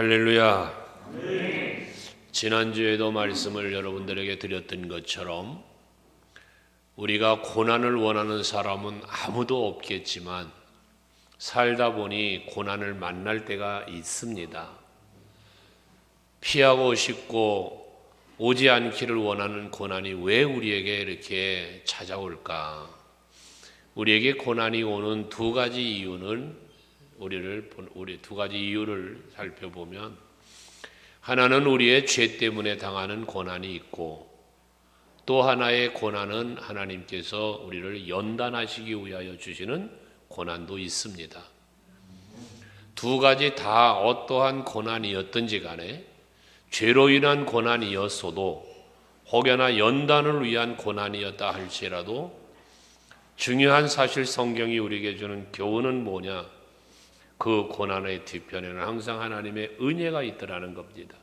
할렐루야. 지난주에도 말씀을 여러분들에게 드렸던 것처럼 우리가 고난을 원하는 사람은 아무도 없겠지만 살다 보니 고난을 만날 때가 있습니다. 피하고 싶고 오지 않기를 원하는 고난이 왜 우리에게 이렇게 찾아올까? 우리에게 고난이 오는 두 가지 이유는 우리 두 가지 이유를 살펴보면, 하나는 우리의 죄 때문에 당하는 고난이 있고, 또 하나의 고난은 하나님께서 우리를 연단하시기 위하여 주시는 고난도 있습니다. 두 가지 다 어떠한 고난이었든지 간에 죄로 인한 고난이었어도 혹여나 연단을 위한 고난이었다 할지라도 중요한 사실, 성경이 우리에게 주는 교훈은 뭐냐? 그 고난의 뒤편에는 항상 하나님의 은혜가 있더라는 겁니다.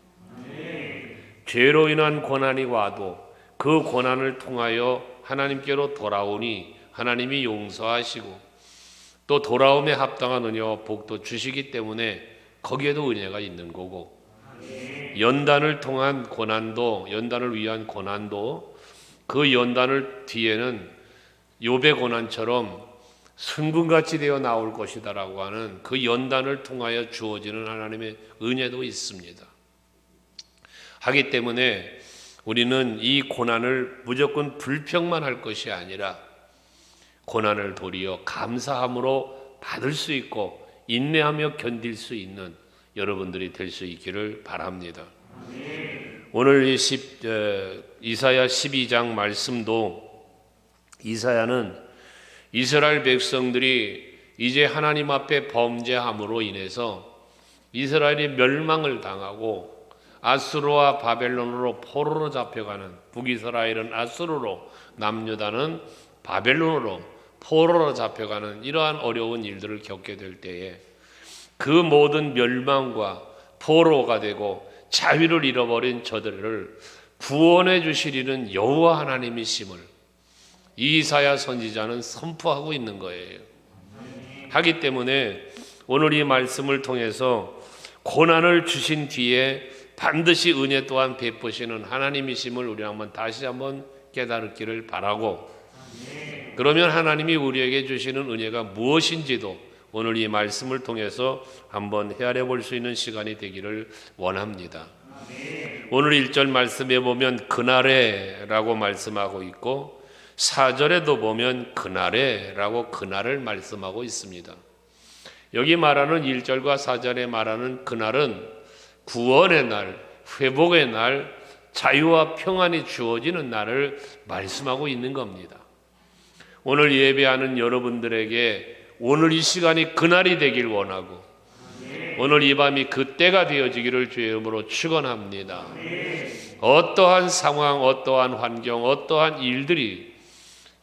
죄로 인한 고난이 와도 그 고난을 통하여 하나님께로 돌아오니 하나님이 용서하시고 또 돌아옴에 합당한 은혜와 복도 주시기 때문에 거기에도 은혜가 있는 거고, 연단을 통한 고난도, 연단을 위한 고난도 그 연단을 뒤에는 욥의 고난처럼 순금같이 되어 나올 것이다라고 하는 그 연단을 통하여 주어지는 하나님의 은혜도 있습니다. 하기 때문에 우리는 이 고난을 무조건 불평만 할 것이 아니라 고난을 도리어 감사함으로 받을 수 있고 인내하며 견딜 수 있는 여러분들이 될 수 있기를 바랍니다. 오늘 이사야 12장 말씀도, 이사야는 이스라엘 백성들이 이제 하나님 앞에 범죄함으로 인해서 이스라엘이 멸망을 당하고 아수르와 바벨론으로 포로로 잡혀가는, 북이스라엘은 아수르로, 남유다는 바벨론으로 포로로 잡혀가는 이러한 어려운 일들을 겪게 될 때에 그 모든 멸망과 포로가 되고 자유를 잃어버린 저들을 구원해 주시리는 여호와 하나님이심을 이사야 선지자는 선포하고 있는 거예요. 하기 때문에 오늘 이 말씀을 통해서 고난을 주신 뒤에 반드시 은혜 또한 베푸시는 하나님이심을 우리 다시 한번 깨달기를 바라고, 그러면 하나님이 우리에게 주시는 은혜가 무엇인지도 오늘 이 말씀을 통해서 한번 헤아려 볼 수 있는 시간이 되기를 원합니다. 오늘 1절 말씀에 보면 그날에라고 말씀하고 있고, 4절에도 보면 그날에라고 그날을 말씀하고 있습니다. 여기 말하는 1절과 4절에 말하는 그날은 구원의 날, 회복의 날, 자유와 평안이 주어지는 날을 말씀하고 있는 겁니다. 오늘 예배하는 여러분들에게 오늘 이 시간이 그날이 되길 원하고, 오늘 이 밤이 그때가 되어지기를 주의 이름으로 축원합니다. 어떠한 상황, 어떠한 환경, 어떠한 일들이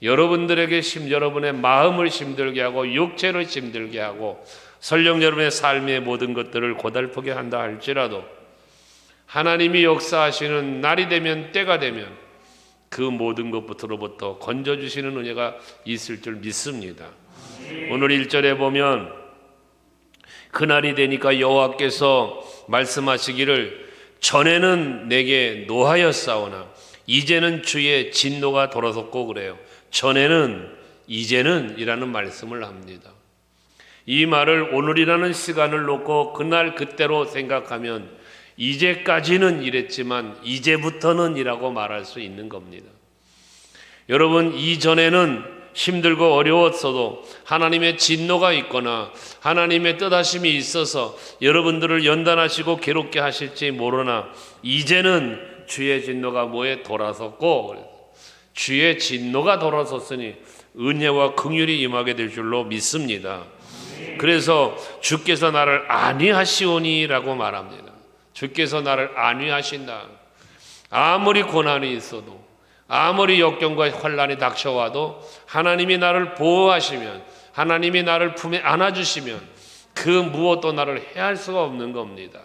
여러분들에게 여러분의 마음을 힘들게 하고 육체를 힘들게 하고 설령 여러분의 삶의 모든 것들을 고달프게 한다 할지라도 하나님이 역사하시는 날이 되면, 때가 되면 그 모든 것부터로부터 건져주시는 은혜가 있을 줄 믿습니다. 오늘 1절에 보면 그날이 되니까 여호와께서 말씀하시기를 전에는 내게 노하였사오나 이제는 주의 진노가 돌아섰고, 그래요. 전에는, 이제는 이라는 말씀을 합니다. 이 말을 오늘이라는 시간을 놓고 그날 그때로 생각하면 이제까지는 이랬지만 이제부터는 이라고 말할 수 있는 겁니다. 여러분, 이전에는 힘들고 어려웠어도 하나님의 진노가 있거나 하나님의 뜻하심이 있어서 여러분들을 연단하시고 괴롭게 하실지 모르나 이제는 주의 진노가 뭐에 돌아섰고, 주의 진노가 돌아섰으니 은혜와 긍휼이 임하게 될 줄로 믿습니다. 그래서 주께서 나를 안위하시오니라고 말합니다. 주께서 나를 안위하신다. 아무리 고난이 있어도, 아무리 역경과 환난이 닥쳐와도 하나님이 나를 보호하시면, 하나님이 나를 품에 안아주시면 그 무엇도 나를 해할 수가 없는 겁니다.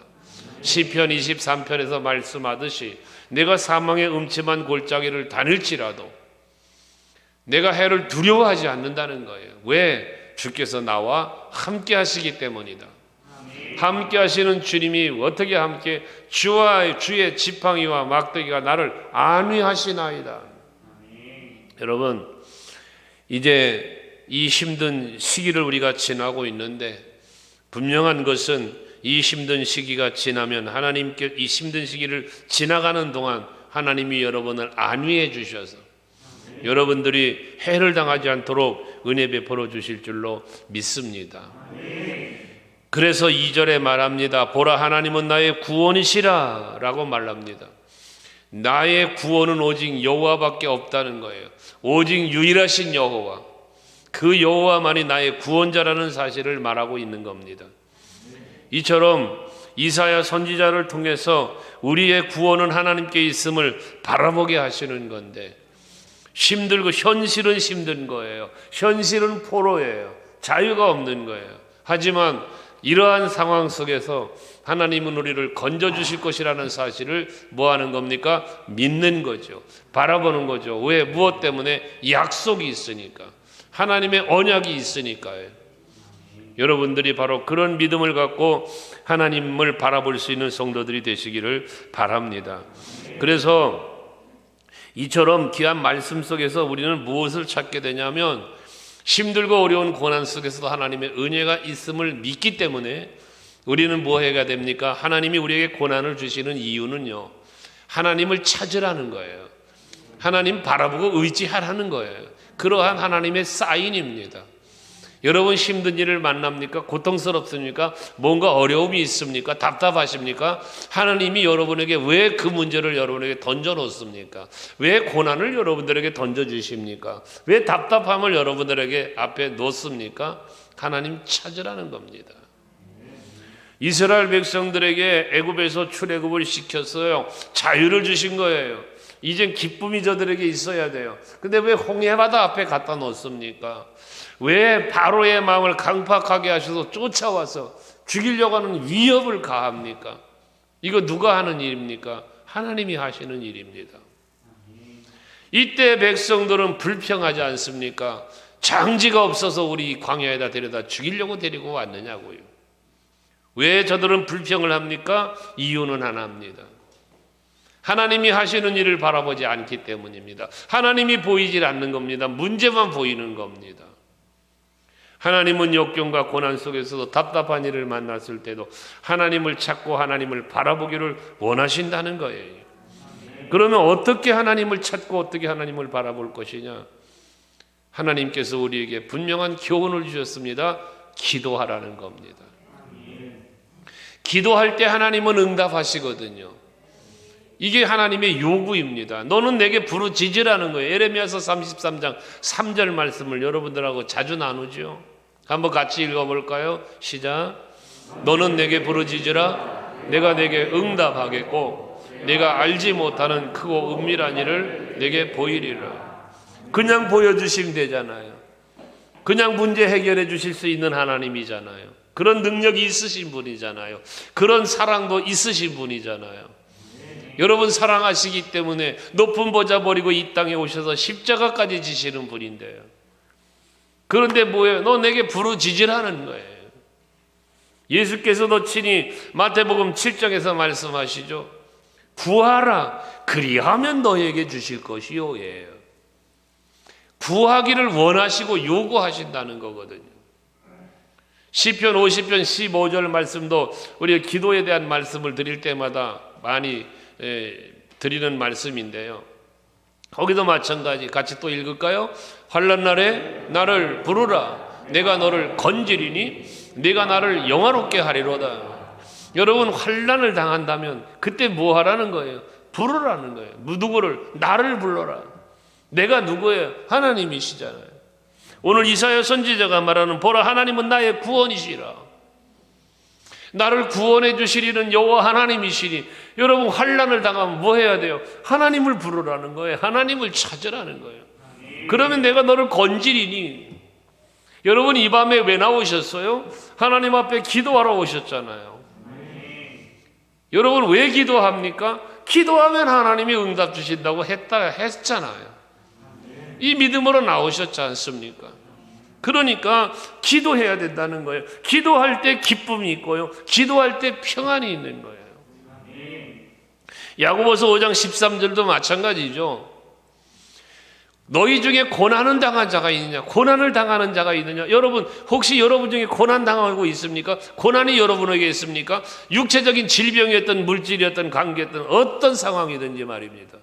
시편 23편에서 말씀하듯이 내가 사망의 음침한 골짜기를 다닐지라도 내가 해를 두려워하지 않는다는 거예요. 왜? 주께서 나와 함께 하시기 때문이다. 함께 하시는 주님이 어떻게 함께 주와 주의 지팡이와 막대기가 나를 안위하시나이다. 여러분, 이제 이 힘든 시기를 우리가 지나고 있는데 분명한 것은 이 힘든 시기가 지나면 하나님께 이 힘든 시기를 지나가는 동안 하나님이 여러분을 안위해 주셔서 여러분들이 해를 당하지 않도록 은혜 베풀어 주실 줄로 믿습니다. 그래서 2절에 말합니다. 보라, 하나님은 나의 구원이시라 라고 말합니다. 나의 구원은 오직 여호와밖에 없다는 거예요. 오직 유일하신 여호와, 그 여호와만이 나의 구원자라는 사실을 말하고 있는 겁니다. 이처럼 이사야 선지자를 통해서 우리의 구원은 하나님께 있음을 바라보게 하시는 건데, 힘들고 현실은 힘든 거예요. 현실은 포로예요. 자유가 없는 거예요. 하지만 이러한 상황 속에서 하나님은 우리를 건져주실 것이라는 사실을 뭐 하는 겁니까? 믿는 거죠. 바라보는 거죠. 왜? 무엇 때문에? 약속이 있으니까. 하나님의 언약이 있으니까요. 여러분들이 바로 그런 믿음을 갖고 하나님을 바라볼 수 있는 성도들이 되시기를 바랍니다. 그래서 이처럼 귀한 말씀 속에서 우리는 무엇을 찾게 되냐면, 힘들고 어려운 고난 속에서도 하나님의 은혜가 있음을 믿기 때문에 우리는 뭐 해야 됩니까? 하나님이 우리에게 고난을 주시는 이유는요, 하나님을 찾으라는 거예요. 하나님 바라보고 의지하라는 거예요. 그러한 하나님의 사인입니다. 여러분, 힘든 일을 만납니까? 고통스럽습니까? 뭔가 어려움이 있습니까? 답답하십니까? 하나님이 여러분에게 왜 그 문제를 여러분에게 던져놓습니까? 왜 고난을 여러분들에게 던져주십니까? 왜 답답함을 여러분들에게 앞에 놓습니까? 하나님 찾으라는 겁니다. 이스라엘 백성들에게 애굽에서 출애굽을 시켰어요. 자유를 주신 거예요. 이젠 기쁨이 저들에게 있어야 돼요. 근데 왜 홍해바다 앞에 갖다 놓습니까? 왜 바로의 마음을 강팍하게 하셔서 쫓아와서 죽이려고 하는 위협을 가합니까? 이거 누가 하는 일입니까? 하나님이 하시는 일입니다. 이때 백성들은 불평하지 않습니까? 장지가 없어서 우리 광야에다 데려다 죽이려고 데리고 왔느냐고요. 왜 저들은 불평을 합니까? 이유는 하나입니다. 하나님이 하시는 일을 바라보지 않기 때문입니다. 하나님이 보이질 않는 겁니다. 문제만 보이는 겁니다. 하나님은 역경과 고난 속에서도 답답한 일을 만났을 때도 하나님을 찾고 하나님을 바라보기를 원하신다는 거예요. 그러면 어떻게 하나님을 찾고 어떻게 하나님을 바라볼 것이냐? 하나님께서 우리에게 분명한 교훈을 주셨습니다. 기도하라는 겁니다. 기도할 때 하나님은 응답하시거든요. 이게 하나님의 요구입니다. 너는 내게 부르짖으라는 거예요. 예레미야서 33장 3절 말씀을 여러분들하고 자주 나누죠. 한번 같이 읽어볼까요? 시작. 너는 내게 부르짖으라. 내가 내게 응답하겠고 내가 알지 못하는 크고 은밀한 일을 내게 보이리라. 그냥 보여주시면 되잖아요. 그냥 문제 해결해 주실 수 있는 하나님이잖아요. 그런 능력이 있으신 분이잖아요. 그런 사랑도 있으신 분이잖아요. 여러분 사랑하시기 때문에 높은 보좌 버리고 이 땅에 오셔서 십자가까지 지시는 분인데요. 그런데 뭐예요? 너 내게 부르짖으라는 거예요. 예수께서도 친히 마태복음 7장에서 말씀하시죠. 구하라 그리하면 너에게 주실 것이요. 예요. 구하기를 원하시고 요구하신다는 거거든요. 시편 50편 15절 말씀도 우리가 기도에 대한 말씀을 드릴 때마다 많이 드리는 말씀인데요. 거기도 마찬가지 같이 또 읽을까요? 환난 날에 나를 부르라. 내가 너를 건지리니 내가 나를 영화롭게 하리로다. 여러분 환난을 당한다면 그때 뭐 하라는 거예요? 부르라는 거예요. 누구를? 나를 불러라. 내가 누구예요? 하나님이시잖아요. 오늘 이사야 선지자가 말하는 보라 하나님은 나의 구원이시라. 나를 구원해 주시리는 여호와 하나님이시니 여러분 환난을 당하면 뭐 해야 돼요? 하나님을 부르라는 거예요. 하나님을 찾으라는 거예요. 그러면 내가 너를 건지리니. 여러분 이 밤에 왜 나오셨어요? 하나님 앞에 기도하러 오셨잖아요. 여러분 왜 기도합니까? 기도하면 하나님이 응답 주신다고 했잖아요. 이 믿음으로 나오셨지 않습니까? 그러니까 기도해야 된다는 거예요. 기도할 때 기쁨이 있고요. 기도할 때 평안이 있는 거예요. 야고보서 5장 13절도 마찬가지죠. 너희 중에 고난을 당한 자가 있느냐? 고난을 당하는 자가 있느냐? 여러분, 혹시 여러분 중에 고난 당하고 있습니까? 고난이 여러분에게 있습니까? 육체적인 질병이었던 물질이었던 관계였던 어떤 상황이든지 말입니다.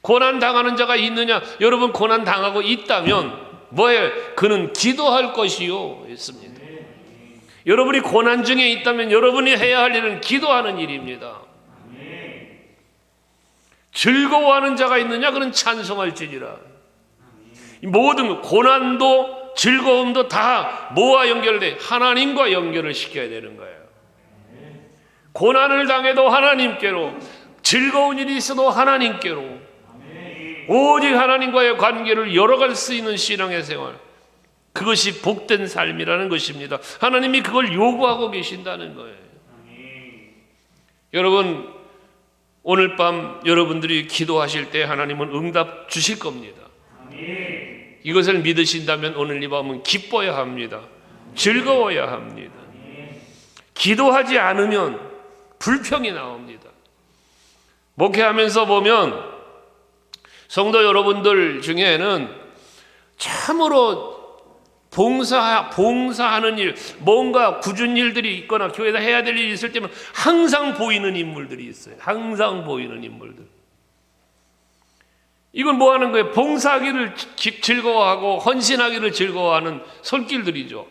고난 당하는 자가 있느냐? 여러분 고난 당하고 있다면 뭐예요? 그는 기도할 것이요 했습니다. 여러분이 고난 중에 있다면 여러분이 해야 할 일은 기도하는 일입니다. 즐거워하는 자가 있느냐? 그는 찬송할지니라. 모든 고난도 즐거움도 다 뭐와 연결돼? 하나님과 연결을 시켜야 되는 거예요. 고난을 당해도 하나님께로, 즐거운 일이 있어도 하나님께로, 오직 하나님과의 관계를 열어갈 수 있는 신앙의 생활, 그것이 복된 삶이라는 것입니다. 하나님이 그걸 요구하고 계신다는 거예요. 여러분, 오늘 밤 여러분들이 기도하실 때 하나님은 응답 주실 겁니다. 이것을 믿으신다면 오늘 이 밤은 기뻐야 합니다. 즐거워야 합니다. 기도하지 않으면 불평이 나옵니다. 목회하면서 보면 성도 여러분들 중에는 참으로 봉사하는 일, 뭔가 굳은 일들이 있거나 교회에서 해야 될 일이 있을 때면 항상 보이는 인물들이 있어요. 항상 보이는 인물들. 이건 뭐 하는 거예요? 봉사하기를 즐거워하고 헌신하기를 즐거워하는 손길들이죠.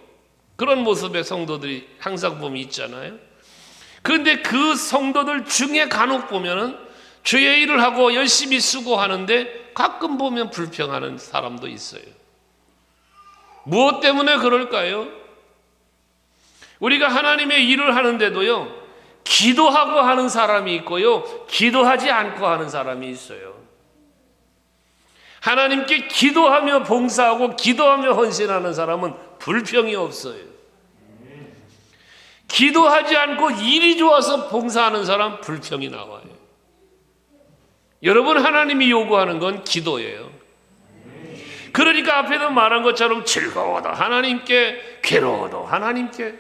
그런 모습의 성도들이 항상 보면 있잖아요. 그런데 그 성도들 중에 간혹 보면은 주의 일을 하고 열심히 수고하는데 가끔 보면 불평하는 사람도 있어요. 무엇 때문에 그럴까요? 우리가 하나님의 일을 하는데도요, 기도하고 하는 사람이 있고요, 기도하지 않고 하는 사람이 있어요. 하나님께 기도하며 봉사하고 기도하며 헌신하는 사람은 불평이 없어요. 기도하지 않고 일이 좋아서 봉사하는 사람 불평이 나와요. 여러분, 하나님이 요구하는 건 기도예요. 그러니까 앞에도 말한 것처럼 즐거워도 하나님께, 괴로워도 하나님께,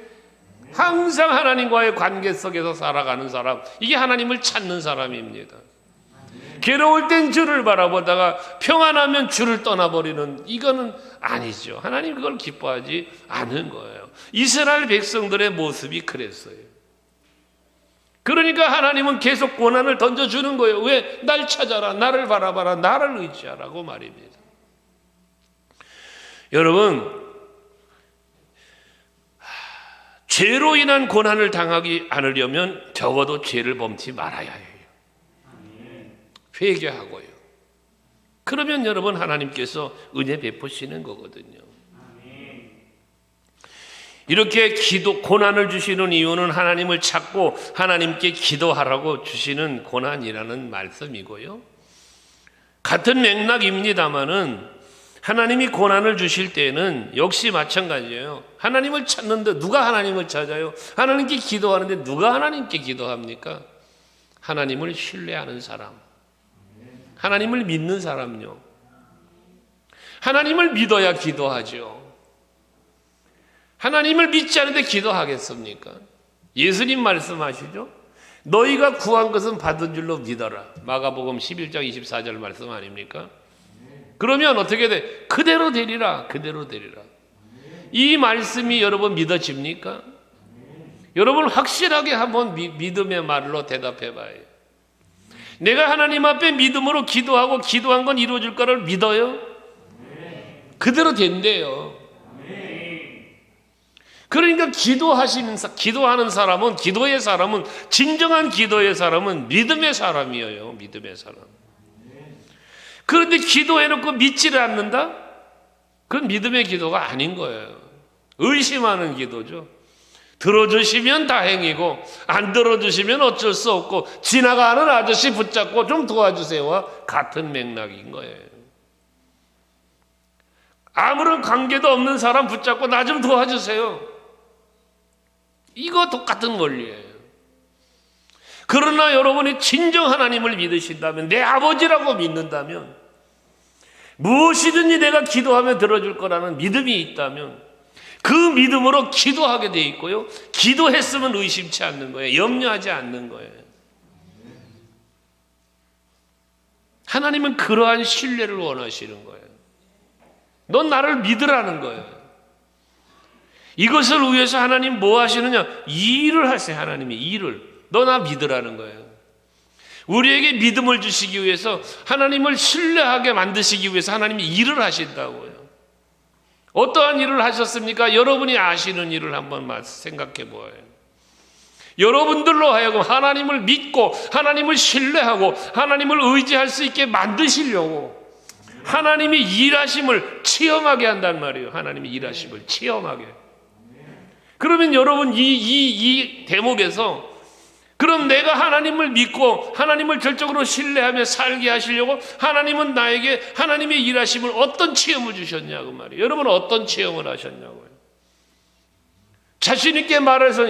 항상 하나님과의 관계 속에서 살아가는 사람, 이게 하나님을 찾는 사람입니다. 괴로울 땐 주를 바라보다가 평안하면 주를 떠나버리는, 이거는 아니죠. 하나님 그걸 기뻐하지 않은 거예요. 이스라엘 백성들의 모습이 그랬어요. 그러니까 하나님은 계속 고난을 던져주는 거예요. 왜? 날 찾아라, 나를 바라봐라, 나를 의지하라고 말입니다. 여러분, 죄로 인한 고난을 당하지 않으려면 적어도 죄를 범치 말아야 해요. 회개하고요. 그러면 여러분 하나님께서 은혜 베푸시는 거거든요. 이렇게 고난을 주시는 이유는 하나님을 찾고 하나님께 기도하라고 주시는 고난이라는 말씀이고요. 같은 맥락입니다마는 하나님이 고난을 주실 때는 역시 마찬가지예요. 하나님을 찾는데 누가 하나님을 찾아요? 하나님께 기도하는데 누가 하나님께 기도합니까? 하나님을 신뢰하는 사람, 하나님을 믿는 사람요. 하나님을 믿어야 기도하죠. 하나님을 믿지 않는데 기도하겠습니까? 예수님 말씀하시죠. 너희가 구한 것은 받은 줄로 믿어라. 마가복음 11장 24절 말씀 아닙니까? 그러면 어떻게 돼? 그대로 되리라. 그대로 되리라. 이 말씀이 여러분 믿어집니까? 여러분 확실하게 한번 믿음의 말로 대답해 봐요. 내가 하나님 앞에 믿음으로 기도하고 기도한 건 이루어질 거를 믿어요? 그대로 된대요. 그러니까 기도하는 사람은, 기도의 사람은, 진정한 기도의 사람은 믿음의 사람이에요. 믿음의 사람. 그런데 기도해놓고 믿지를 않는다? 그건 믿음의 기도가 아닌 거예요. 의심하는 기도죠. 들어주시면 다행이고 안 들어주시면 어쩔 수 없고 지나가는 아저씨 붙잡고 좀 도와주세요와 같은 맥락인 거예요. 아무런 관계도 없는 사람 붙잡고 나 좀 도와주세요. 이거 똑같은 원리예요. 그러나 여러분이 진정 하나님을 믿으신다면, 내 아버지라고 믿는다면, 무엇이든지 내가 기도하면 들어줄 거라는 믿음이 있다면 그 믿음으로 기도하게 돼 있고요. 기도했으면 의심치 않는 거예요. 염려하지 않는 거예요. 하나님은 그러한 신뢰를 원하시는 거예요. 넌 나를 믿으라는 거예요. 이것을 위해서 하나님 뭐 하시느냐? 일을 하세요. 하나님이 일을. 너 나 믿으라는 거예요. 우리에게 믿음을 주시기 위해서, 하나님을 신뢰하게 만드시기 위해서 하나님이 일을 하신다고요. 어떠한 일을 하셨습니까? 여러분이 아시는 일을 한번 생각해 보아요. 여러분들로 하여금 하나님을 믿고 하나님을 신뢰하고 하나님을 의지할 수 있게 만드시려고 하나님이 일하심을 체험하게 한단 말이에요. 하나님이 일하심을 체험하게. 그러면 여러분 이 대목에서, 그럼 내가 하나님을 믿고 하나님을 절적으로 신뢰하며 살게 하시려고 하나님은 나에게 하나님의 일하심을 어떤 체험을 주셨냐고 말이에요. 여러분은 어떤 체험을 하셨냐고요. 자신 있게 말해서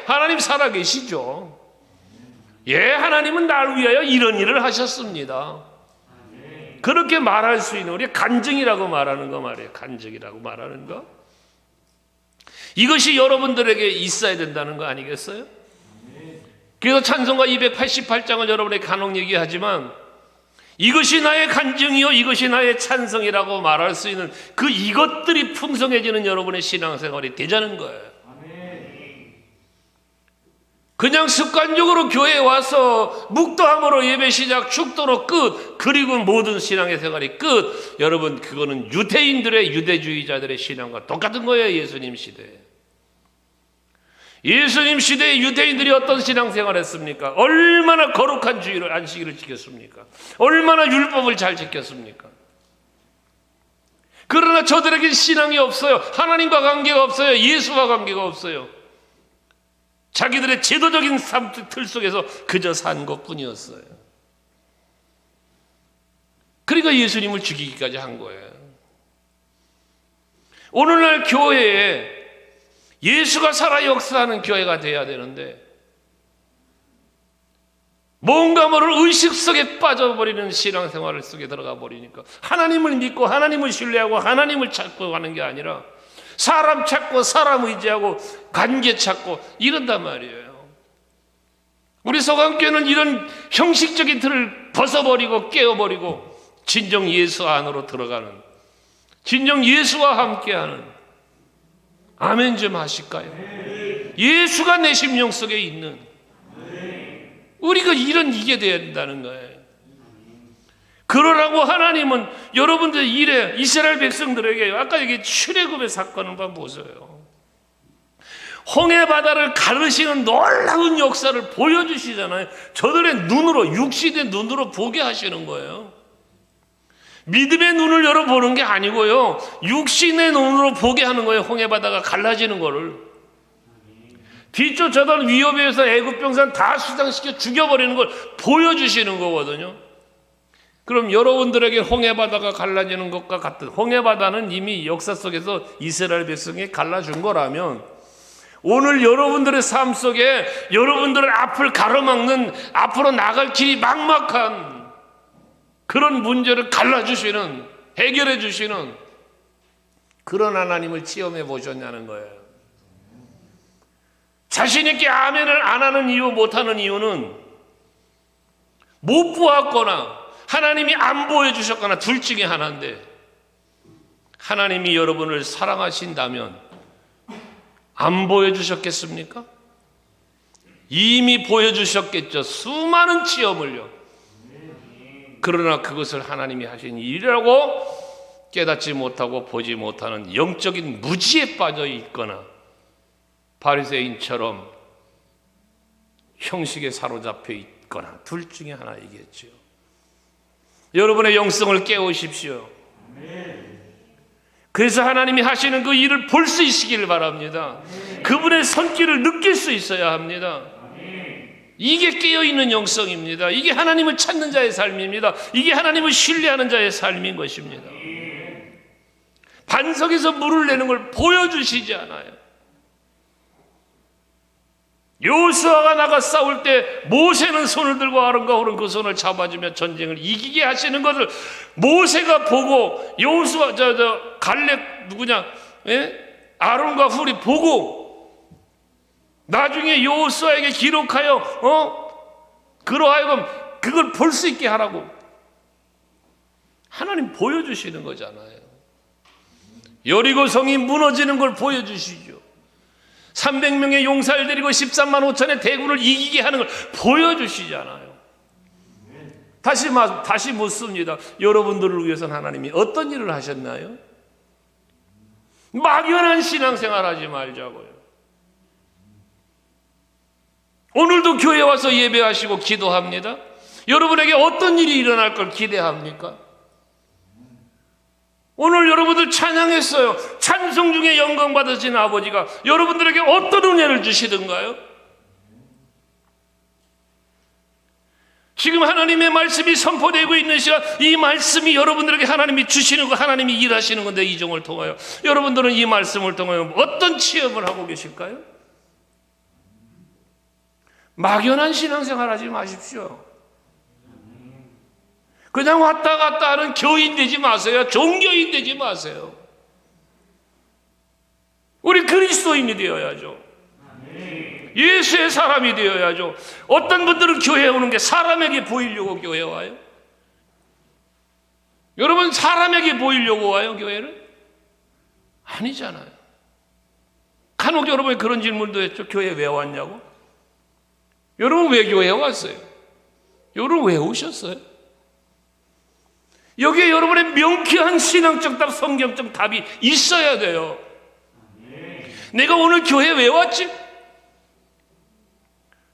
하나님 살아계시죠. 하나님은 날 위하여 이런 일을 하셨습니다. 그렇게 말할 수 있는, 우리 간증이라고 말하는 거 말이에요. 간증이라고 말하는 거. 이것이 여러분들에게 있어야 된다는 거 아니겠어요? 그래서 찬송가 288장을 여러분에게 간혹 얘기하지만, 이것이 나의 간증이요 이것이 나의 찬성이라고 말할 수 있는 이것들이 풍성해지는 여러분의 신앙생활이 되자는 거예요. 그냥 습관적으로 교회에 와서 묵도함으로 예배 시작, 축도로 끝, 그리고 모든 신앙의 생활이 끝. 여러분, 그거는 유대인들의, 유대주의자들의 신앙과 똑같은 거예요. 예수님 시대에. 예수님 시대에 유대인들이 어떤 신앙생활을 했습니까? 얼마나 거룩한 주의를, 안식일을 지켰습니까? 얼마나 율법을 잘 지켰습니까? 그러나 저들에게 신앙이 없어요. 하나님과 관계가 없어요. 예수와 관계가 없어요. 자기들의 제도적인 삶 틀 속에서 그저 산 것뿐이었어요. 그러니까 예수님을 죽이기까지 한 거예요. 오늘날 교회에 예수가 살아 역사하는 교회가 돼야 되는데, 뭔가 모를 의식 속에 빠져버리는 신앙생활 속에 들어가 버리니까 하나님을 믿고 하나님을 신뢰하고 하나님을 찾고 가는 게 아니라 사람 찾고 사람 의지하고 관계 찾고 이런단 말이에요. 우리 서강교회는 이런 형식적인 틀을 벗어버리고 깨어버리고 진정 예수 안으로 들어가는, 진정 예수와 함께하는, 아멘 좀 하실까요? 예수가 내 심령 속에 있는, 우리가 이게 돼야 된다는 거예요. 그러라고 하나님은 여러분들 일에, 이스라엘 백성들에게 아까 얘기 출애굽의 사건을 한번 보세요. 홍해 바다를 가르시는 놀라운 역사를 보여주시잖아요. 저들의 눈으로, 육신의 눈으로 보게 하시는 거예요. 믿음의 눈을 열어보는 게 아니고요, 육신의 눈으로 보게 하는 거예요. 홍해 바다가 갈라지는 거를. 뒤쫓아던 위협에 의해서 애굽 병사는 다 수장시켜 죽여버리는 걸 보여주시는 거거든요. 그럼 여러분들에게 홍해 바다가 갈라지는 것과 같은, 홍해 바다는 이미 역사 속에서 이스라엘 백성이 갈라준 거라면, 오늘 여러분들의 삶 속에 여러분들의 앞을 가로막는, 앞으로 나갈 길이 막막한 그런 문제를 갈라주시는, 해결해 주시는 그런 하나님을 체험해 보셨냐는 거예요. 자신 있게 아멘을 안 하는 이유, 못하는 이유는 못 보았거나 하나님이 안 보여주셨거나 둘 중에 하나인데, 하나님이 여러분을 사랑하신다면 안 보여주셨겠습니까? 이미 보여주셨겠죠. 수많은 체험을요. 그러나 그것을 하나님이 하신 일이라고 깨닫지 못하고 보지 못하는 영적인 무지에 빠져 있거나 바리새인처럼 형식에 사로잡혀 있거나 둘 중에 하나이겠죠. 여러분의 영성을 깨우십시오. 그래서 하나님이 하시는 그 일을 볼 수 있으기를 바랍니다. 그분의 손길을 느낄 수 있어야 합니다. 이게 깨어있는 영성입니다. 이게 하나님을 찾는 자의 삶입니다. 이게 하나님을 신뢰하는 자의 삶인 것입니다. 반석에서 물을 내는 걸 보여주시지 않아요. 여호수아가 나가 싸울 때 모세는 손을 들고 아론과 홀은 그 손을 잡아주며 전쟁을 이기게 하시는 것을 모세가 보고 여호수아 갈렙 누구냐? 아론과 훌이 보고 나중에 여호수아에게 기록하여 그러하여금 그걸 볼 수 있게 하라고 하나님 보여주시는 거잖아요. 여리고 성이 무너지는 걸 보여주시죠. 300명의 용사를 데리고 13만 5천의 대군을 이기게 하는 걸 보여주시잖아요. 다시 묻습니다. 여러분들을 위해서는 하나님이 어떤 일을 하셨나요? 막연한 신앙생활 하지 말자고요. 오늘도 교회 와서 예배하시고 기도합니다. 여러분에게 어떤 일이 일어날 걸 기대합니까? 오늘 여러분들 찬양했어요. 찬송 중에 영광 받으신 아버지가 여러분들에게 어떤 은혜를 주시던가요? 지금 하나님의 말씀이 선포되고 있는 시간, 이 말씀이 여러분들에게 하나님이 주시는 거, 하나님이 일하시는 건데, 이종을 통하여 여러분들은 이 말씀을 통하여 어떤 체험을 하고 계실까요? 막연한 신앙생활 하지 마십시오. 그냥 왔다 갔다 하는 교인 되지 마세요. 종교인 되지 마세요. 우리 그리스도인이 되어야죠. 예수의 사람이 되어야죠. 어떤 분들은 교회에 오는 게 사람에게 보이려고 교회에 와요? 여러분, 사람에게 보이려고 와요, 교회를? 아니잖아요. 간혹 여러분이 그런 질문도 했죠. 교회에 왜 왔냐고? 여러분 왜 교회에 왔어요? 여러분 왜 오셨어요? 여기에 여러분의 명쾌한 신앙적 답, 성경적 답이 있어야 돼요. 내가 오늘 교회에 왜 왔지?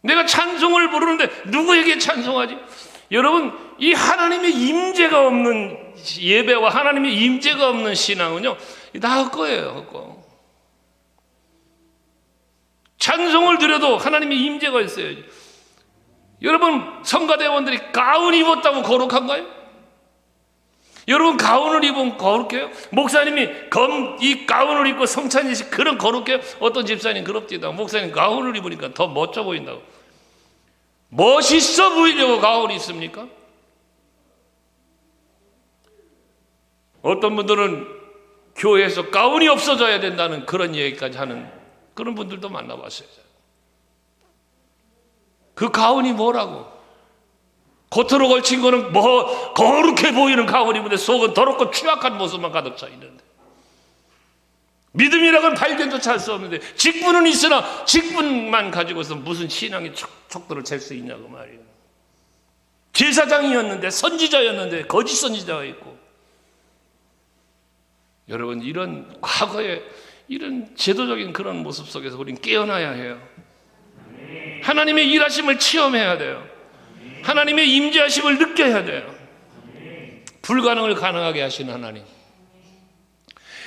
내가 찬송을 부르는데 누구에게 찬송하지? 여러분, 이 하나님의 임재가 없는 예배와 하나님의 임재가 없는 신앙은요, 다 헛거예요, 헛거. 찬송을 드려도 하나님의 임재가 있어야지. 여러분, 성가대원들이 가운 입었다고 거룩한가요? 여러분, 가운을 입으면 거룩해요? 목사님이 이 가운을 입고 성찬이식 그런 거룩해요? 어떤 집사님 그럽디다. 목사님 가운을 입으니까 더 멋져 보인다고. 멋있어 보이려고 가운이 있습니까? 어떤 분들은 교회에서 가운이 없어져야 된다는 그런 얘기까지 하는 그런 분들도 만나봤어요. 그 가운이 뭐라고? 겉으로 걸친 거는 뭐 거룩해 보이는 가운이 있는데 속은 더럽고 추악한 모습만 가득 차 있는데, 믿음이라고는 발견조차 할 수 없는데, 직분은 있으나 직분만 가지고서 무슨 신앙의 척도를 잴 수 있냐고 말이에요. 제사장이었는데, 선지자였는데 거짓 선지자가 있고. 여러분, 이런 과거에 이런 제도적인 그런 모습 속에서 우리는 깨어나야 해요. 하나님의 일하심을 체험해야 돼요. 하나님의 임재하심을 느껴야 돼요. 불가능을 가능하게 하시는 하나님.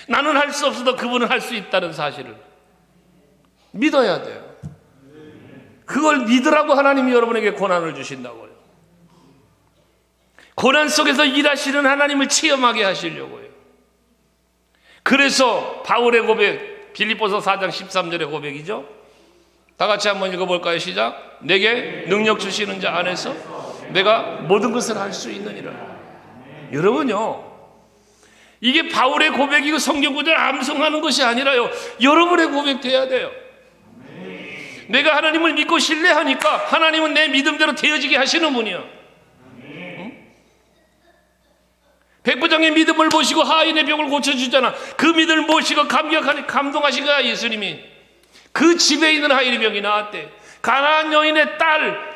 나는 할 수 없어도 그분은 할 수 있다는 사실을 믿어야 돼요. 그걸 믿으라고 하나님이 여러분에게 고난을 주신다고요. 고난 속에서 일하시는 하나님을 체험하게 하시려고요. 그래서 바울의 고백, 빌립보서 4장 13절의 고백이죠. 다 같이 한번 읽어볼까요? 시작. 내게 능력 주시는 자 안에서 내가 모든 것을 할 수 있느니라. 여러분요, 이게 바울의 고백이고 성경 구절 암송하는 것이 아니라요, 여러분의 고백돼야 돼요. 내가 하나님을 믿고 신뢰하니까 하나님은 내 믿음대로 되어지게 하시는 분이야. 백부장의 믿음을 보시고 하인의 병을 고쳐주잖아. 그 믿음을 보시고 감동하신 거야, 예수님이. 그 집에 있는 하인의 병이 나았대. 가나안 여인의 딸,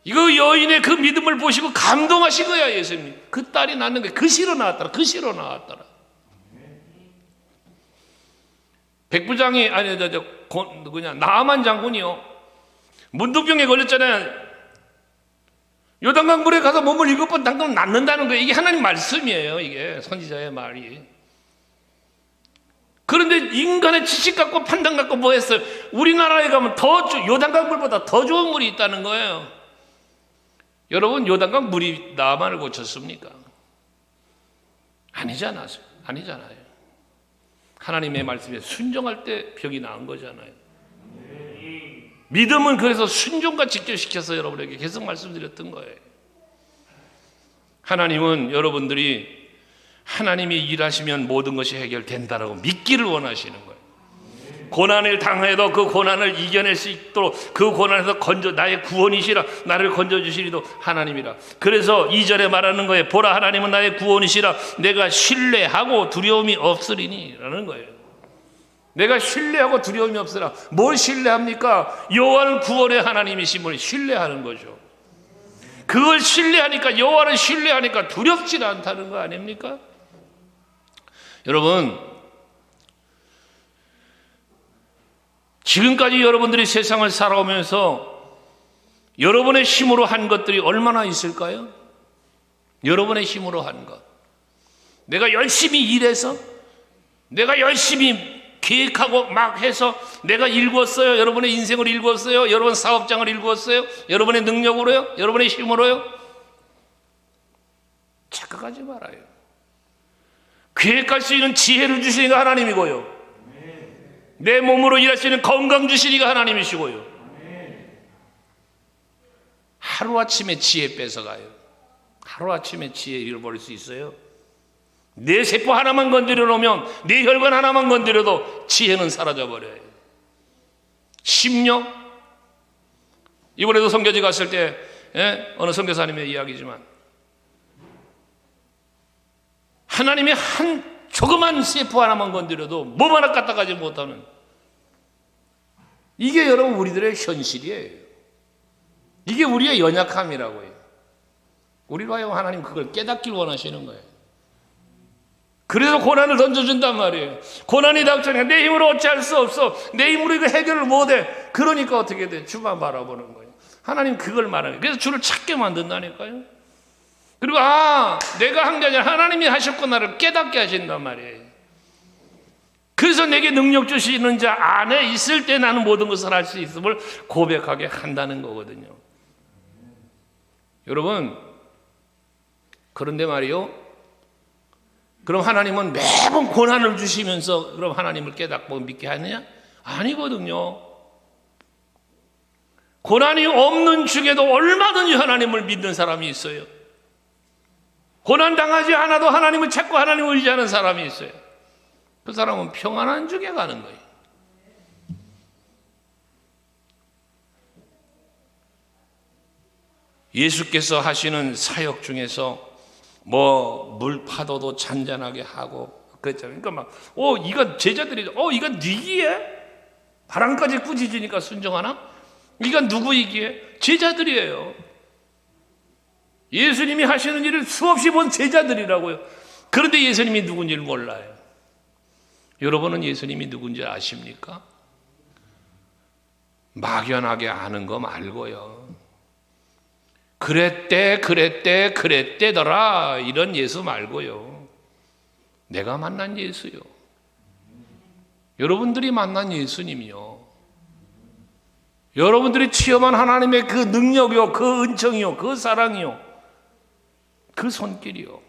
이거 여인의 그 믿음을 보시고 감동하신 거야, 예수님. 그 딸이 낳는데 그 시로 나왔더라. 그 시로 나왔더라. 백부장이 누구냐, 나아만 장군이요, 문둥병에 걸렸잖아요. 요단강 물에 가서 몸을 7번 담그면 낫는다는 거예요. 이게 하나님 말씀이에요. 이게 선지자의 말이. 그런데 인간의 지식 갖고 판단 갖고 뭐 했어요? 우리나라에 가면 요단강 물보다 더 좋은 물이 있다는 거예요. 여러분, 요단강 물이 나만을 고쳤습니까? 아니잖아요. 하나님의 말씀에 순종할 때 병이 나은 거잖아요. 믿음은 그래서 순종과 직결시켜서 여러분에게 계속 말씀드렸던 거예요. 하나님은 여러분들이 하나님이 일하시면 모든 것이 해결된다라고 믿기를 원하시는 거예요. 고난을 당해도 그 고난을 이겨낼 수 있도록 그 고난에서 나의 구원이시라, 나를 건져주시리도 하나님이라. 그래서 2절에 말하는 거예요. 보라, 하나님은 나의 구원이시라, 내가 신뢰하고 두려움이 없으리니 라는 거예요. 내가 신뢰하고 두려움이 없으라. 뭘 신뢰합니까? 여호와는 구원의 하나님이심을 신뢰하는 거죠. 그걸 신뢰하니까, 여호와를 신뢰하니까 두렵지 않다는 거 아닙니까? 여러분, 지금까지 여러분들이 세상을 살아오면서 여러분의 힘으로 한 것들이 얼마나 있을까요? 여러분의 힘으로 한 것. 내가 열심히 일해서, 내가 열심히 계획하고 막 해서 내가 일구었어요. 여러분의 인생을 일구었어요. 여러분 사업장을 일구었어요. 여러분의 능력으로요. 여러분의 힘으로요. 착각하지 말아요. 계획할 수 있는 지혜를 주시니까 하나님이고요. 내 몸으로 일할 수 있는 건강 주시니까 하나님이시고요. 하루아침에 지혜 뺏어가요. 하루아침에 지혜 잃어버릴 수 있어요. 내 세포 하나만 건드려 놓으면, 내 혈관 하나만 건드려도 지혜는 사라져버려요. 심령, 이번에도 선교지 갔을 때 어느 선교사님의 이야기지만, 하나님이 한 조그만 세포 하나만 건드려도 몸 하나 갖다 가지 못하는, 이게 여러분 우리들의 현실이에요. 이게 우리의 연약함이라고요. 우리로 하여금 하나님 그걸 깨닫길 원하시는 거예요. 그래서 고난을 던져준단 말이에요. 고난이 닥쳐니까 내 힘으로 어찌할 수 없어, 내 힘으로 이거 해결을 못해. 그러니까 어떻게 돼? 주만 바라보는 거예요. 하나님 그걸 말하는 거예요. 그래서 주를 찾게 만든다니까요. 그리고 내가 한 게 아니라 하나님이 하셨구나를 깨닫게 하신단 말이에요. 그래서 내게 능력 주시는 자 안에 있을 때 나는 모든 것을 할 수 있음을 고백하게 한다는 거거든요. 여러분, 그런데 말이요, 그럼 하나님은 매번 고난을 주시면서 그럼 하나님을 깨닫고 믿게 하느냐? 아니거든요. 고난이 없는 중에도 얼마든지 하나님을 믿는 사람이 있어요. 고난 당하지 않아도 하나님을 찾고 하나님을 의지하는 사람이 있어요. 그 사람은 평안한 중에 가는 거예요. 예수께서 하시는 사역 중에서 물 파도도 잔잔하게 하고 그랬잖아요. 그러니까 이건 제자들이 이건 네기에 바람까지 꾸짖으니까 순종하나? 이건 누구이기에? 제자들이에요. 예수님이 하시는 일을 수없이 본 제자들이라고요. 그런데 예수님이 누군지를 몰라요. 여러분은 예수님이 누군지 아십니까? 막연하게 아는 거 말고요. 그랬대더라 이런 예수 말고요. 내가 만난 예수요. 여러분들이 만난 예수님이요. 여러분들이 체험한 하나님의 그 능력이요, 그 은총이요, 그 사랑이요, 그 손길이요.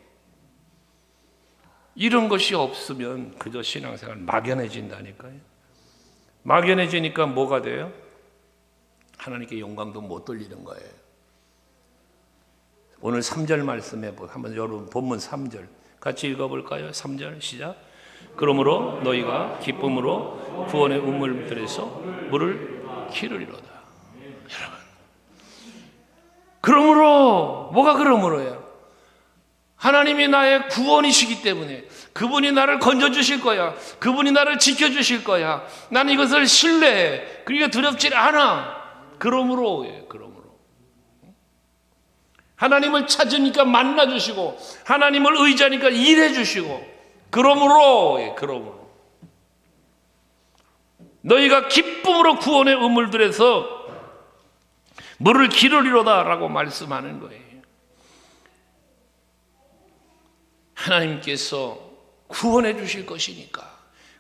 이런 것이 없으면 그저 신앙생활 막연해진다니까요. 막연해지니까 뭐가 돼요? 하나님께 영광도 못 돌리는 거예요. 오늘 3절 말씀에 한번 여러분 본문 3절 같이 읽어볼까요? 3절 시작. 그러므로 너희가 기쁨으로 구원의 우물들에서 물을 기르리로다. 여러분, 그러므로 뭐가 그러므로예요? 하나님이 나의 구원이시기 때문에 그분이 나를 건져주실 거야. 그분이 나를 지켜주실 거야. 나는 이것을 신뢰해. 그러니까 두렵지 않아. 그러므로 하나님을 찾으니까 만나주시고 하나님을 의지하니까 일해주시고 그러므로 너희가 기쁨으로 구원의 우물들에서 물을 기르리로다 라고 말씀하는 거예요. 하나님께서 구원해 주실 것이니까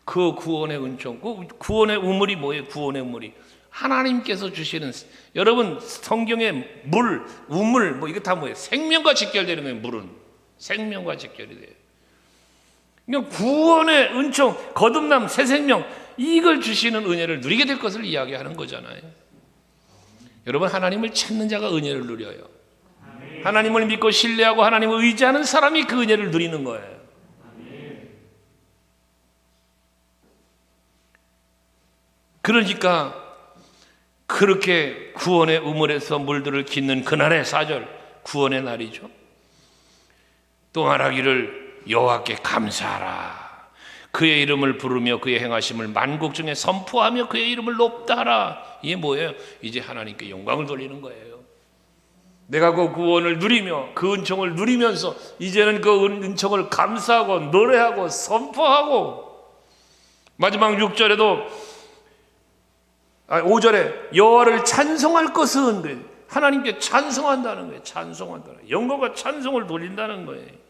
그 구원의 은총, 그 구원의 우물이 뭐예요? 구원의 우물이 하나님께서 주시는, 여러분 성경에 물, 우물 이거 다 뭐예요? 생명과 직결되는 거예요. 물은 생명과 직결이 돼요. 그러니까 구원의 은총, 거듭남, 새 생명, 이걸 주시는 은혜를 누리게 될 것을 이야기하는 거잖아요. 여러분, 하나님을 찾는 자가 은혜를 누려요. 하나님을 믿고 신뢰하고 하나님을 의지하는 사람이 그 은혜를 누리는 거예요. 그러니까 그렇게 구원의 우물에서 물들을 깃는 그날의 4절, 구원의 날이죠. 또 말하기를 여호와께 감사하라. 그의 이름을 부르며 그의 행하심을 만국 중에 선포하며 그의 이름을 높다 하라. 이게 뭐예요? 이제 하나님께 영광을 돌리는 거예요. 내가 그 구원을 누리며 그 은총을 누리면서 이제는 그 은총을 감사하고 노래하고 선포하고, 마지막 6절에도 5절에 여호와를 찬송할 것은, 하나님께 찬송한다는 거예요. 찬송한다는, 영광과 찬송을 돌린다는 거예요.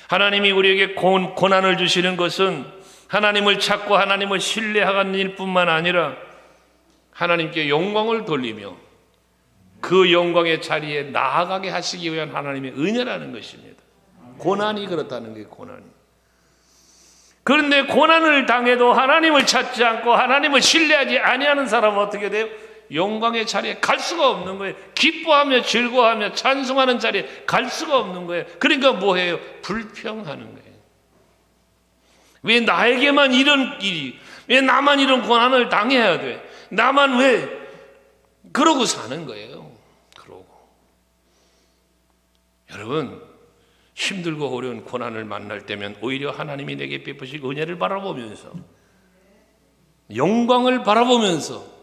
하나님이 우리에게 고난을 주시는 것은 하나님을 찾고 하나님을 신뢰하는 일뿐만 아니라 하나님께 영광을 돌리며 그 영광의 자리에 나아가게 하시기 위한 하나님의 은혜라는 것입니다. 고난이 그렇다는 거예요. 고난이. 그런데 고난을 당해도 하나님을 찾지 않고 하나님을 신뢰하지 아니하는 사람은 어떻게 돼요? 영광의 자리에 갈 수가 없는 거예요. 기뻐하며 즐거워하며 찬송하는 자리에 갈 수가 없는 거예요. 그러니까 뭐예요? 불평하는 거예요. 왜 나에게만 이런 일이, 왜 나만 이런 고난을 당해야 돼? 나만 왜? 그러고 사는 거예요. 그러고. 여러분, 힘들고 어려운 고난을 만날 때면 오히려 하나님이 내게 베푸실 은혜를 바라보면서, 영광을 바라보면서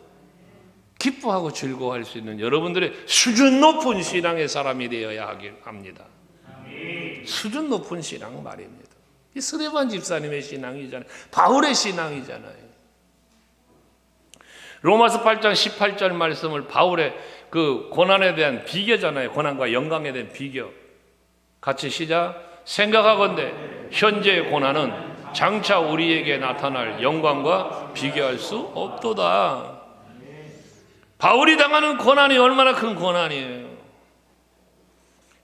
기뻐하고 즐거워할 수 있는 여러분들의 수준 높은 신앙의 사람이 되어야 합니다. 수준 높은 신앙 말입니다. 이 스데반 집사님의 신앙이잖아요. 바울의 신앙이잖아요. 로마서 8장 18절 말씀을 바울의 그 고난에 대한 비교잖아요. 고난과 영광에 대한 비교. 같이 시작. 생각하건대 현재의 고난은 장차 우리에게 나타날 영광과 비교할 수 없도다. 바울이 당하는 고난이 얼마나 큰 고난이에요.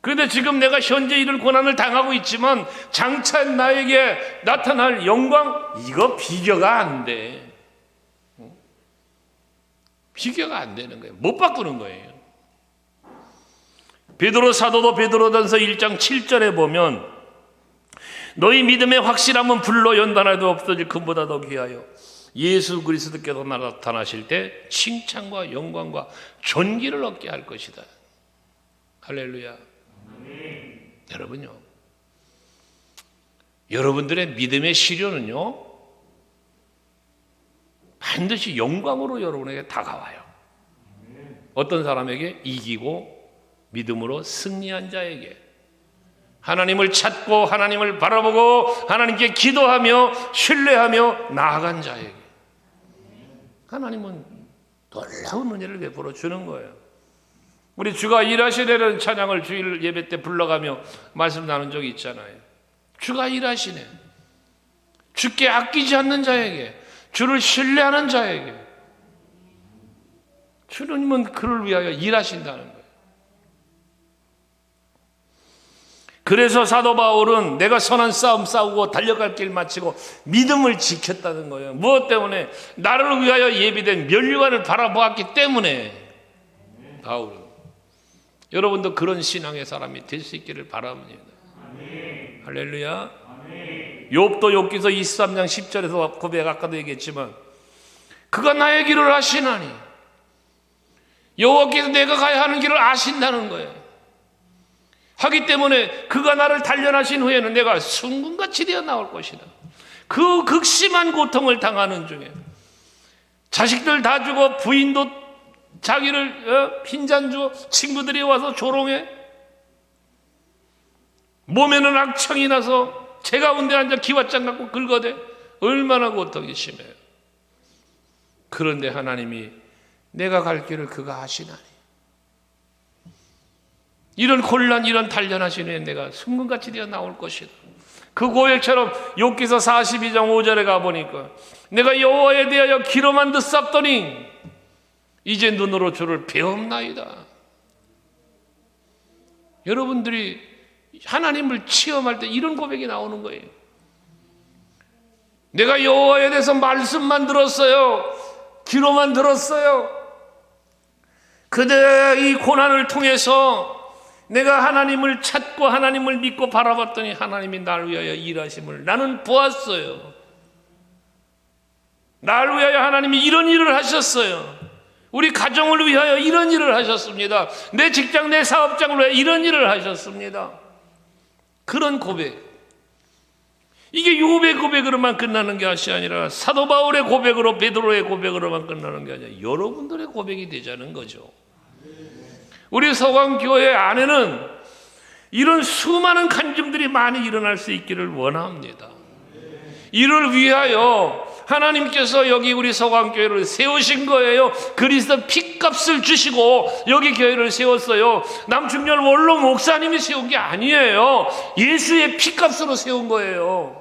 그런데 지금 내가 현재 이런 고난을 당하고 있지만 장차 나에게 나타날 영광, 이거 비교가 안 돼. 비교가 안 되는 거예요. 못 바꾸는 거예요. 베드로 사도도 베드로전서 1장 7절에 보면 너희 믿음의 확실함은 불로 연단해도 없어질 금보다 더 귀하여 예수 그리스도께서 나타나실 때 칭찬과 영광과 존귀를 얻게 할 것이다. 할렐루야. 여러분요, 여러분들의 믿음의 시련은요 반드시 영광으로 여러분에게 다가와요. 어떤 사람에게? 이기고 믿음으로 승리한 자에게, 하나님을 찾고 하나님을 바라보고 하나님께 기도하며 신뢰하며 나아간 자에게 하나님은 놀라운 은혜를 베풀어 주는 거예요. 우리 주가 일하시네라는 찬양을 주일 예배 때 불러가며 말씀 나눈 적이 있잖아요. 주가 일하시네. 주께 아끼지 않는 자에게, 주를 신뢰하는 자에게 주님은 그를 위하여 일하신다는 거예요. 그래서 사도 바울은 내가 선한 싸움 싸우고 달려갈 길 마치고 믿음을 지켰다는 거예요. 무엇 때문에? 나를 위하여 예비된 면류관을 바라보았기 때문에. 바울은 여러분도 그런 신앙의 사람이 될 수 있기를 바랍니다. 아멘. 할렐루야. 아멘. 욥도 욥기서 23장 10절에서 고백, 아까도 얘기했지만 그가 나의 길을 아시나니, 여호와께서 내가 가야 하는 길을 아신다는 거예요. 하기 때문에 그가 나를 단련하신 후에는 내가 순금같이 되어 나올 것이다. 그 극심한 고통을 당하는 중에 자식들 다 죽어 부인도 자기를 빈잔 주어 친구들이 와서 조롱해, 몸에는 악청이 나서 제 가운데 앉아 기왓장 갖고 긁어대. 얼마나 고통이 심해요. 그런데 하나님이 내가 갈 길을 그가 아시나니, 이런 곤란, 이런 단련하신 후에 내가 순금같이 되어 나올 것이다. 그 고백처럼 욥기서 42장 5절에 가보니까 내가 여호와에 대하여 기로만 듣sap더니 이제 눈으로 주를 배움나이다. 여러분들이 하나님을 체험할 때 이런 고백이 나오는 거예요. 내가 여호와에 대해서 말씀만 들었어요. 귀로만 들었어요. 그대의 이 고난을 통해서 내가 하나님을 찾고 하나님을 믿고 바라봤더니 하나님이 나를 위하여 일하심을 나는 보았어요. 나를 위하여 하나님이 이런 일을 하셨어요. 우리 가정을 위하여 이런 일을 하셨습니다. 내 직장, 내 사업장을 위하여 이런 일을 하셨습니다. 그런 고백. 이게 욥의 고백으로만 끝나는 것이 아니라 사도 바울의 고백으로, 베드로의 고백으로만 끝나는 게 아니라 여러분들의 고백이 되자는 거죠. 우리 서강교회 안에는 이런 수많은 간증들이 많이 일어날 수 있기를 원합니다. 이를 위하여 하나님께서 여기 우리 서강교회를 세우신 거예요. 그리스도 피값을 주시고 여기 교회를 세웠어요. 남충렬 원로 목사님이 세운 게 아니에요. 예수의 피값으로 세운 거예요.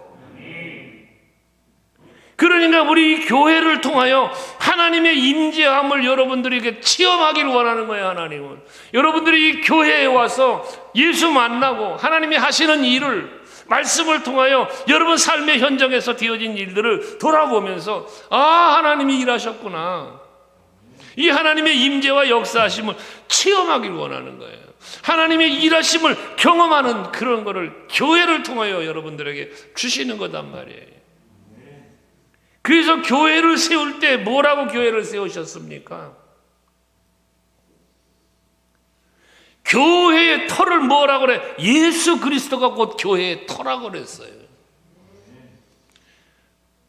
그러니까 우리 교회를 통하여 하나님의 임재함을 여러분들에게 체험하길 원하는 거예요. 하나님은 여러분들이 이 교회에 와서 예수 만나고 하나님이 하시는 일을, 말씀을 통하여 여러분 삶의 현장에서 되어진 일들을 돌아보면서 하나님이 일하셨구나, 이 하나님의 임재와 역사하심을 체험하길 원하는 거예요. 하나님의 일하심을 경험하는 그런 거를 교회를 통하여 여러분들에게 주시는 거단 말이에요. 그래서 교회를 세울 때 뭐라고 교회를 세우셨습니까? 교회의 터를 뭐라고 그래? 예수 그리스도가 곧 교회의 터라고 그랬어요.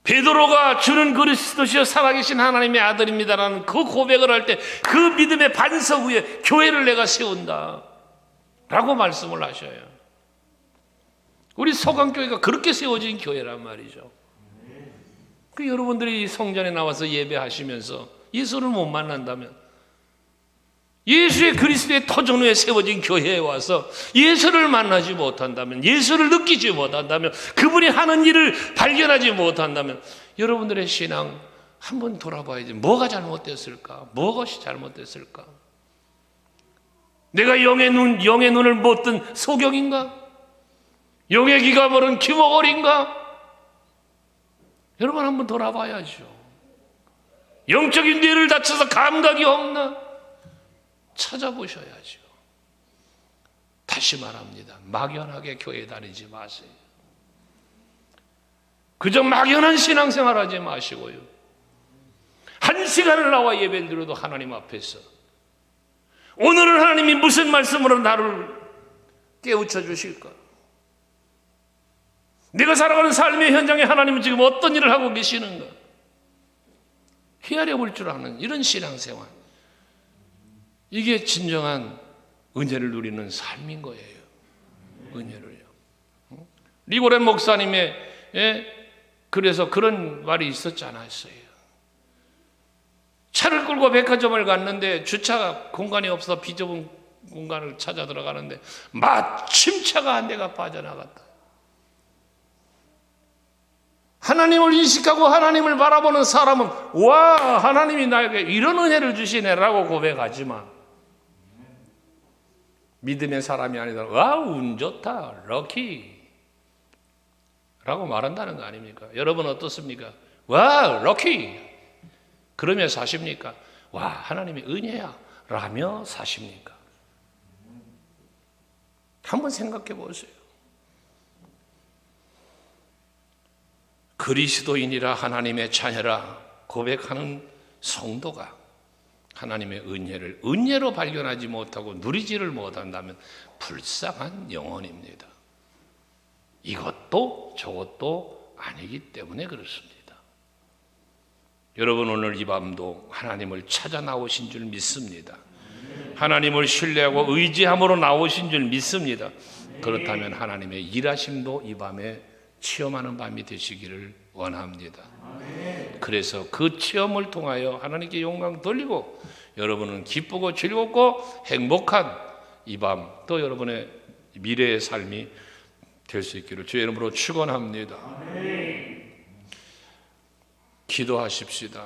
베드로가 주는 그리스도시여 살아계신 하나님의 아들입니다라는 그 고백을 할 때 그 믿음의 반석 위에 교회를 내가 세운다 라고 말씀을 하셔요. 우리 서강교회가 그렇게 세워진 교회란 말이죠. 그 여러분들이 성전에 나와서 예배하시면서 예수를 못 만난다면, 예수의 그리스도의 터전위에 세워진 교회에 와서 예수를 만나지 못한다면, 예수를 느끼지 못한다면, 그분이 하는 일을 발견하지 못한다면 여러분들의 신앙 한번 돌아봐야지. 뭐가 잘못됐을까? 무엇이 잘못됐을까? 내가 영의 눈을 못 뜬 소경인가? 영의 귀가 멀은 귀머거리인가? 여러분 한번 돌아봐야죠. 영적인 뇌를 다쳐서 감각이 없나? 찾아보셔야죠. 다시 말합니다. 막연하게 교회 다니지 마세요. 그저 막연한 신앙생활 하지 마시고요. 한 시간을 나와 예배를 드려도 하나님 앞에서 오늘은 하나님이 무슨 말씀으로 나를 깨우쳐 주실까? 내가 살아가는 삶의 현장에 하나님은 지금 어떤 일을 하고 계시는가? 헤아려 볼 줄 아는 이런 신앙생활, 이게 진정한 은혜를 누리는 삶인 거예요. 은혜를요. 리고렌 목사님의 그래서 그런 말이 있었지 않았어요? 차를 끌고 백화점을 갔는데 주차 공간이 없어 비좁은 공간을 찾아 들어가는데 마침 차가 한 대가 빠져나갔다. 하나님을 인식하고 하나님을 바라보는 사람은 와, 하나님이 나에게 이런 은혜를 주시네라고 고백하지만, 믿음의 사람이 아니다, 와, 운 좋다, 럭키 라고 말한다는 거 아닙니까? 여러분 어떻습니까? 와, 럭키 그러며 사십니까? 와, 하나님의 은혜야 라며 사십니까? 한번 생각해 보세요. 그리스도인이라 하나님의 자녀라 고백하는 성도가 하나님의 은혜로 발견하지 못하고 누리지를 못한다면 불쌍한 영혼입니다. 이것도 저것도 아니기 때문에 그렇습니다. 여러분 오늘 이 밤도 하나님을 찾아 나오신 줄 믿습니다. 하나님을 신뢰하고 의지함으로 나오신 줄 믿습니다. 그렇다면 하나님의 일하심도 이 밤에 체험하는 밤이 되시기를 원합니다. 그래서 그 체험을 통하여 하나님께 영광 돌리고 여러분은 기쁘고 즐겁고 행복한 이 밤, 또 여러분의 미래의 삶이 될 수 있기를 주의 이름으로 축원합니다. 기도하십시다.